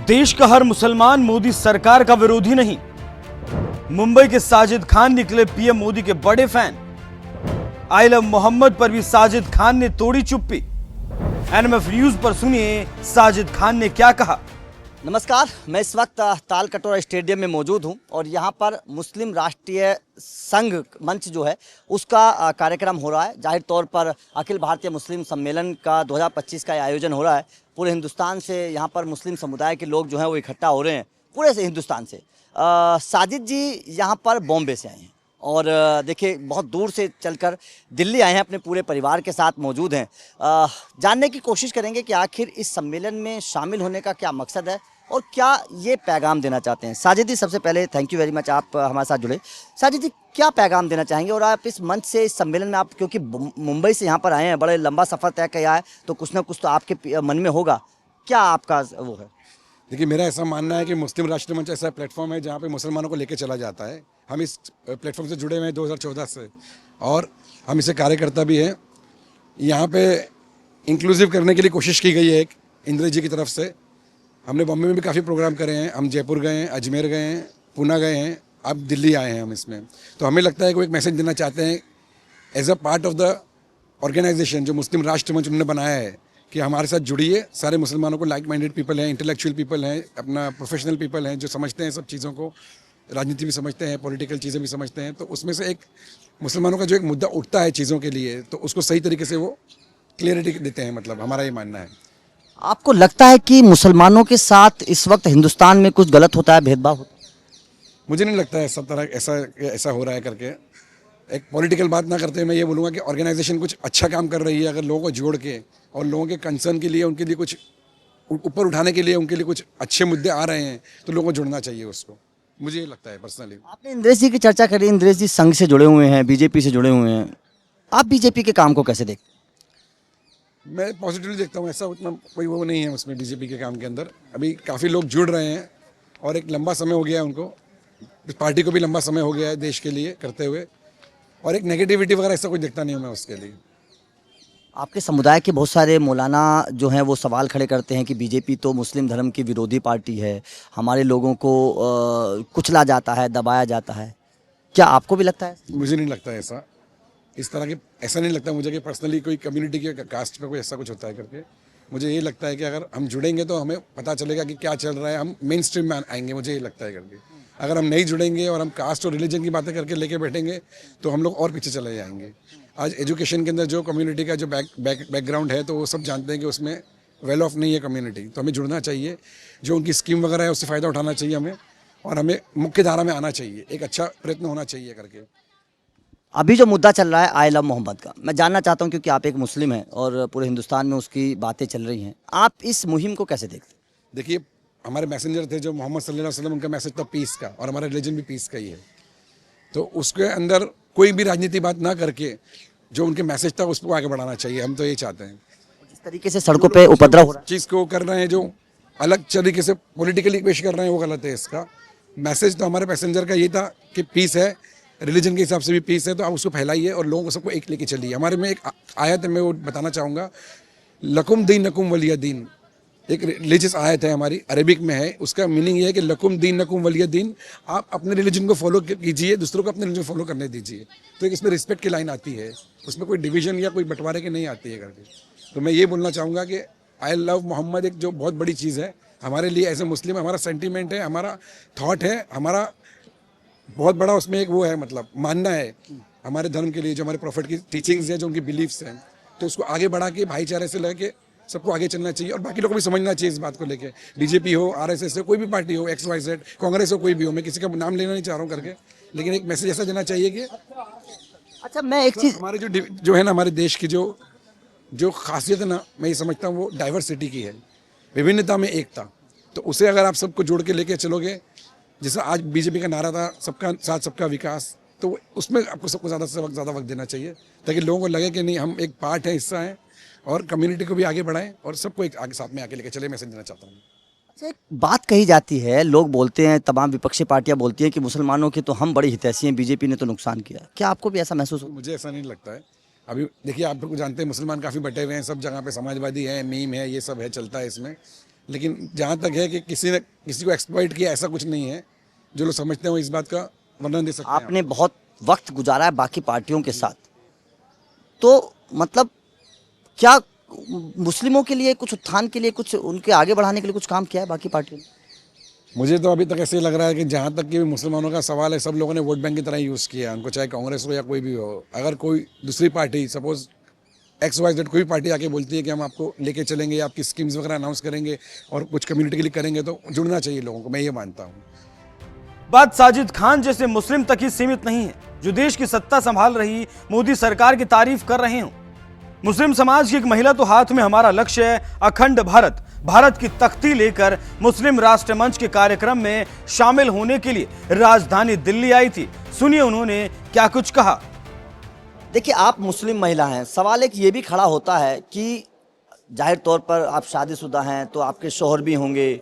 देश का हर मुसलमान मोदी सरकार का विरोधी नहीं। मुंबई के साजिद खान निकले पीएम मोदी के बड़े फैन। आई लव मोहम्मद पर भी साजिद खान ने तोड़ी चुप्पी। एनएमएफ न्यूज पर सुनिए साजिद खान ने क्या कहा। नमस्कार, मैं इस वक्त तालकटोरा स्टेडियम में मौजूद हूं और यहां पर मुस्लिम राष्ट्रीय संघ मंच जो है उसका कार्यक्रम हो रहा है। जाहिर तौर पर अखिल भारतीय मुस्लिम सम्मेलन का 2025 का आयोजन हो रहा है। पूरे हिंदुस्तान से यहां पर मुस्लिम समुदाय के लोग जो हैं वो इकट्ठा हो रहे हैं, पूरे से हिंदुस्तान से। साजिद जी यहाँ पर बॉम्बे से आए हैं और देखिए बहुत दूर से चलकर दिल्ली आए हैं, अपने पूरे परिवार के साथ मौजूद हैं। जानने की कोशिश करेंगे कि आखिर इस सम्मेलन में शामिल होने का क्या मकसद है और क्या ये पैगाम देना चाहते हैं। साजिद जी, सबसे पहले थैंक यू वेरी मच, आप हमारे साथ जुड़े। साजिद जी, क्या पैगाम देना चाहेंगे और आप इस मंच से, इस सम्मेलन में, आप क्योंकि मुंबई से यहाँ पर आए हैं, बड़े लंबा सफ़र तय किया है, तो कुछ ना कुछ तो आपके मन में होगा, क्या आपका वो है? देखिए, मेरा ऐसा मानना है कि मुस्लिम राष्ट्रीय मंच ऐसा प्लेटफॉर्म है जहाँ पे मुसलमानों को लेकर चला जाता है। हम इस प्लेटफॉर्म से जुड़े हुए हैं 2014 से और हम इसे कार्यकर्ता भी हैं। यहाँ पे इंक्लूसिव करने के लिए कोशिश की गई है एक इंद्र जी की तरफ से। हमने बॉम्बे में भी काफ़ी प्रोग्राम करे हैं, हम जयपुर गए हैं, अजमेर गए हैं, पूना गए हैं, अब दिल्ली आए हैं हम इसमें। तो हमें लगता है कि वो एक मैसेज देना चाहते हैं as a part of the organisation जो मुस्लिम राष्ट्र मंच उन्होंने बनाया है कि हमारे साथ जुड़िए। सारे मुसलमानों को लाइक माइंडेड पीपल हैं, इंटेलेक्चुअल पीपल हैं, अपना प्रोफेशनल पीपल हैं जो समझते हैं सब चीज़ों को, राजनीति भी समझते हैं, पॉलिटिकल चीज़ें भी समझते हैं। तो उसमें से एक मुसलमानों का जो एक मुद्दा उठता है चीज़ों के लिए, तो उसको सही तरीके से वो क्लियरिटी देते हैं। मतलब हमारा ये मानना है। आपको लगता है कि मुसलमानों के साथ इस वक्त हिंदुस्तान में कुछ गलत होता है, भेदभाव होता है? मुझे नहीं लगता है सब तरह ऐसा हो रहा है करके। एक पॉलिटिकल बात ना करते हुए मैं ये बोलूँगा कि ऑर्गेनाइजेशन कुछ अच्छा काम कर रही है। अगर लोगों को जोड़ के और लोगों के कंसर्न के लिए, उनके लिए कुछ ऊपर उठाने के लिए, उनके लिए कुछ अच्छे मुद्दे आ रहे हैं, तो लोगों को जुड़ना चाहिए उसको। मुझे ये लगता है पर्सनली। आपने इंद्रेश जी की चर्चा करी। इंद्रेश जी संघ से जुड़े हुए हैं, बीजेपी से जुड़े हुए हैं, आप बीजेपी के काम को कैसे देखते हैं? मैं पॉजिटिवली देखता हूँ। ऐसा उतना कोई वो नहीं है उसमें बीजेपी के काम के अंदर। अभी काफ़ी लोग जुड़ रहे हैं और एक लंबा समय हो गया है उनको, इस पार्टी को भी लंबा समय हो गया है देश के लिए करते हुए, और एक नेगेटिविटी वगैरह ऐसा कुछ दिखता नहीं हूँ मैं उसके लिए। आपके समुदाय के बहुत सारे मौलाना जो हैं वो सवाल खड़े करते हैं कि बीजेपी तो मुस्लिम धर्म की विरोधी पार्टी है, हमारे लोगों को कुचला जाता है, दबाया जाता है। क्या आपको भी लगता है? मुझे नहीं लगता ऐसा, इस तरह के ऐसा नहीं लगता मुझे कि पर्सनली कोई कम्युनिटी के कास्ट का कोई ऐसा कुछ होता है करके। मुझे ये लगता है कि अगर हम जुड़ेंगे तो हमें पता चलेगा कि क्या चल रहा है, हम मेन स्ट्रीम में आएंगे, मुझे ये लगता है करके। अगर हम नहीं जुड़ेंगे और हम कास्ट और रिलीजन की बातें करके लेके बैठेंगे तो हम लोग और पीछे चले जाएंगे। आज एजुकेशन के अंदर जो कम्युनिटी का जो बैकग्राउंड है, तो वो सब जानते हैं कि उसमें वेल ऑफ नहीं है कम्युनिटी, तो हमें जुड़ना चाहिए। जो उनकी स्कीम वगैरह है उससे फ़ायदा उठाना चाहिए हमें, और हमें मुख्य धारा में आना चाहिए। एक अच्छा प्रयत्न होना चाहिए करके। अभी जो मुद्दा चल रहा है आई लव मोहम्मद का, मैं जानना चाहता हूं क्योंकि आप एक मुस्लिम हैं और पूरे हिंदुस्तान में उसकी बातें चल रही हैं, आप इस मुहिम को कैसे देखते हैं? देखिए, हमारे मैसेंजर थे जो मोहम्मद सल्लल्लाहु अलैहि वसल्लम, उनका मैसेज था पीस का, और हमारा रिलीजन भी पीस का ही है। तो उसके अंदर कोई भी राजनीति बात ना करके जो उनके मैसेज था उसको आगे बढ़ाना चाहिए। हम तो ये चाहते हैं। जिस तरीके से सड़कों पे उपद्रव हो रहा है, चीज़ को कर रहे हैं, जो अलग तरीके से पॉलिटिकली पेश कर रहे हैं, वो गलत है। इसका मैसेज तो हमारे पैसेंजर का ये था कि पीस है, रिलीजन के हिसाब से भी पीस है, तो आप उसको फैलाइए और लोगों को सबको एक लेके चलिए। हमारे में एक आयत है, मैं वो बताना चाहूँगा, लकुम दीन नकुम वलिया दीन, एक रिलीजियस आयत है हमारी, अरेबिक में है। उसका मीनिंग ये है कि लकुम दीन नकुम वलिया दीन, आप अपने रिलीजन को फॉलो कीजिए, दूसरों को अपने रिलीजन फॉलो करने दीजिए। तो एक इसमें रिस्पेक्ट की लाइन आती है, उसमें कोई डिवीजन या कोई बंटवारे की नहीं आती है करके। तो मैं ये बोलना चाहूँगा कि आई लव मोहम्मद एक जो बहुत बड़ी चीज़ है हमारे लिए एज ए मुस्लिम, हमारा सेंटीमेंट है, हमारा थॉट है, हमारा बहुत बड़ा उसमें एक वो है, मतलब मानना है हमारे धर्म के लिए, जो हमारे प्रॉफिट की टीचिंग्स हैं, जो उनकी बिलीफ्स हैं। तो उसको आगे बढ़ा के भाईचारे से लेके सबको आगे चलना चाहिए, और बाकी लोगों को भी समझना चाहिए इस बात को लेके। बीजेपी हो, आरएसएस हो, कोई भी पार्टी हो, XYZ, कांग्रेस हो, कोई भी हो, मैं किसी का नाम लेना नहीं चाह रहा हूँ करके, लेकिन एक मैसेज ऐसा देना चाहिए कि अच्छा, मैं एक चीज़, हमारे जो है ना, हमारे देश की जो खासियत है ना, मैं ये समझता हूँ वो डाइवर्सिटी की है, विभिन्नता में एकता। तो उसे अगर आप सबको जोड़ के लेके चलोगे, जैसा आज बीजेपी का नारा था सबका साथ सबका विकास, तो उसमें आपको सबको ज़्यादा से ज़्यादा वक्त देना चाहिए, ताकि लोगों को लगे कि नहीं, हम एक पार्ट है, हिस्सा है, और कम्युनिटी को भी आगे बढ़ाएं और सबको एक आगे साथ में आगे लेके चले। मैसेज देना चाहता हूँ। अच्छा, एक बात कही जाती है, लोग बोलते हैं, तमाम विपक्षी पार्टियां बोलती हैं कि मुसलमानों के तो हम बड़ी हितैषी हैं, बीजेपी ने तो नुकसान किया। क्या आपको भी ऐसा महसूस हो? मुझे ऐसा नहीं लगता है। अभी देखिए, आप लोग जानते हैं मुसलमान काफ़ी बटे हुए हैं सब जगह पे, समाजवादी है, मीम है, ये सब है, चलता है इसमें। लेकिन जहाँ तक है कि किसी ने किसी को एक्सप्लॉइट किया, ऐसा कुछ नहीं है। जो लोग समझते हैं वो इस बात का वर्णन दे सकते हैं। आपने बहुत वक्त गुजारा है बाकी पार्टियों के साथ, तो मतलब क्या मुस्लिमों के लिए कुछ उत्थान के लिए, कुछ उनके आगे बढ़ाने के लिए कुछ काम किया है बाकी पार्टियों ने? मुझे तो अभी तक ऐसे ही लग रहा है कि जहाँ तक कि मुसलमानों का सवाल है, सब लोगों ने वोट बैंक की तरह यूज़ किया है उनको, चाहे कांग्रेस हो या कोई भी हो। अगर कोई दूसरी पार्टी, सपोज XYZ कोई पार्टी आके बोलती है कि हम आपको लेके चलेंगे, आपकी स्कीम्स वगैरह अनाउंस करेंगे और कुछ कम्युनिटी के लिए करेंगे, तो जुड़ना चाहिए लोगों को, मैं ये मानता हूँ। बात साजिद खान जैसे मुस्लिम तक ही सीमित नहीं है जो देश की सत्ता संभाल रही मोदी सरकार की तारीफ कर रहे हो। मुस्लिम समाज की एक महिला तो हाथ में हमारा लक्ष्य है अखंड भारत, भारत की तख्ती लेकर मुस्लिम राष्ट्र मंच के कार्यक्रम में शामिल होने के लिए राजधानी दिल्ली आई थी। सुनिए उन्होंने क्या कुछ कहा। देखिए, आप मुस्लिम महिला हैं, सवाल एक ये भी खड़ा होता है कि जाहिर तौर पर आप शादीशुदा हैं तो आपके शौहर भी होंगे,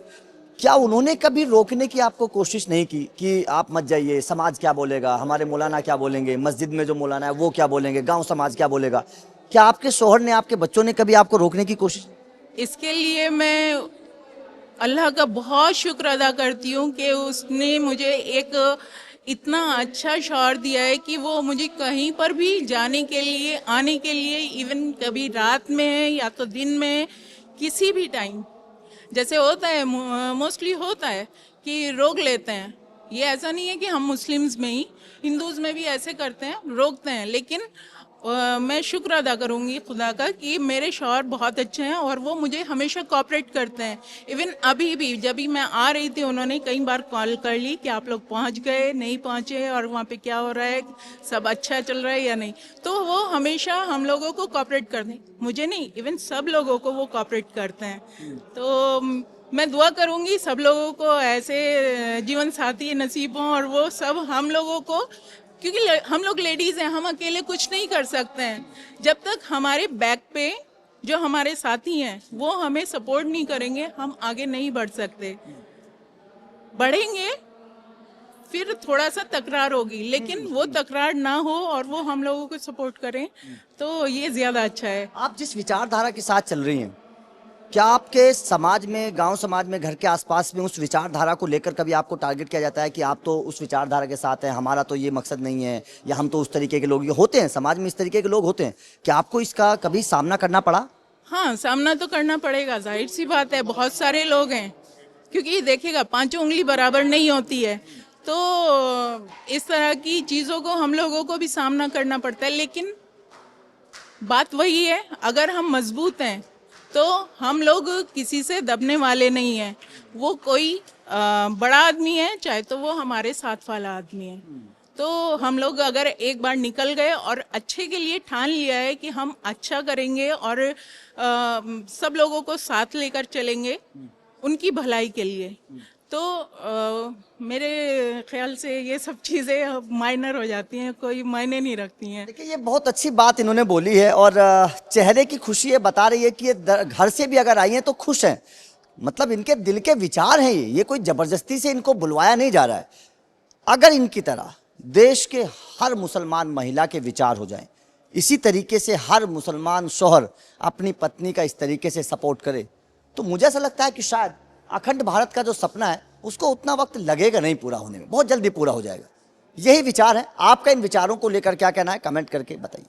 क्या उन्होंने कभी रोकने की आपको कोशिश नहीं की कि आप मत जाइए, समाज क्या बोलेगा, हमारे मौलाना क्या बोलेंगे, मस्जिद में जो मौलाना है वो क्या बोलेंगे, गांव समाज क्या बोलेगा? क्या आपके शौहर ने, आपके बच्चों ने कभी आपको रोकने की कोशिश? इसके लिए मैं अल्लाह का बहुत शुक्र अदा करती हूँ कि उसने मुझे एक इतना अच्छा शौहर दिया है कि वो मुझे कहीं पर भी जाने के लिए, आने के लिए, इवन कभी रात में या तो दिन में, किसी भी टाइम, जैसे होता है मोस्टली होता है कि रोक लेते हैं। ये ऐसा नहीं है कि हम मुस्लिम्स में ही, हिंदूज में भी ऐसे करते हैं, रोकते हैं। लेकिन मैं शुक्र अदा करूंगी खुदा का कि मेरे शौहर बहुत अच्छे हैं और वो मुझे हमेशा कोऑपरेट करते हैं। इवन अभी भी जब भी मैं आ रही थी, उन्होंने कई बार कॉल कर ली कि आप लोग पहुंच गए, नहीं पहुंचे, और वहाँ पे क्या हो रहा है, सब अच्छा चल रहा है या नहीं। तो वो हमेशा हम लोगों को कोऑपरेट करते हैं, मुझे नहीं, इवन सब लोगों को वो कोऑपरेट करते हैं। तो मैं दुआ करूंगी सब लोगों को ऐसे जीवन साथी नसीब हों और वो सब हम लोगों को, क्योंकि हम लोग लेडीज हैं, हम अकेले कुछ नहीं कर सकते हैं। जब तक हमारे बैक पे जो हमारे साथी हैं वो हमें सपोर्ट नहीं करेंगे, हम आगे नहीं बढ़ सकते। बढ़ेंगे फिर थोड़ा सा तकरार होगी, लेकिन वो तकरार ना हो और वो हम लोगों को सपोर्ट करें तो ये ज्यादा अच्छा है। आप जिस विचारधारा के साथ चल रही हैं, क्या आपके समाज में, गांव समाज में, घर के आसपास में उस विचारधारा को लेकर कभी आपको टारगेट किया जाता है कि आप तो उस विचारधारा के साथ हैं, हमारा तो ये मकसद नहीं है, या हम तो उस तरीके के लोग होते हैं, समाज में इस तरीके के लोग होते हैं, क्या आपको इसका कभी सामना करना पड़ा? हाँ, सामना तो करना पड़ेगा, जाहिर सी बात है, बहुत सारे लोग हैं। क्योंकि देखिएगा, पांचों उंगली बराबर नहीं होती है, तो इस तरह की चीज़ों को हम लोगों को भी सामना करना पड़ता है। लेकिन बात वही है, अगर हम मजबूत हैं तो हम लोग किसी से दबने वाले नहीं हैं। वो कोई बड़ा आदमी है, चाहे तो वो हमारे साथ वाला आदमी है, तो हम लोग अगर एक बार निकल गए और अच्छे के लिए ठान लिया है कि हम अच्छा करेंगे और सब लोगों को साथ लेकर चलेंगे उनकी भलाई के लिए, तो मेरे ख्याल से ये सब चीज़ें माइनर हो जाती हैं, कोई मायने नहीं रखती हैं। देखिए, ये बहुत अच्छी बात इन्होंने बोली है और चेहरे की खुशी ये बता रही है कि ये घर से भी अगर आई हैं तो खुश हैं, मतलब इनके दिल के विचार हैं, ये कोई जबरदस्ती से इनको बुलवाया नहीं जा रहा है। अगर इनकी तरह देश के हर मुसलमान महिला के विचार हो जाएं, इसी तरीके से हर मुसलमान शौहर अपनी पत्नी का इस तरीके से सपोर्ट करे, तो मुझे ऐसा लगता है कि शायद अखंड भारत का जो सपना है उसको उतना वक्त लगेगा नहीं पूरा होने में, बहुत जल्दी पूरा हो जाएगा। यही विचार है। आपका इन विचारों को लेकर क्या कहना है, कमेंट करके बताइए।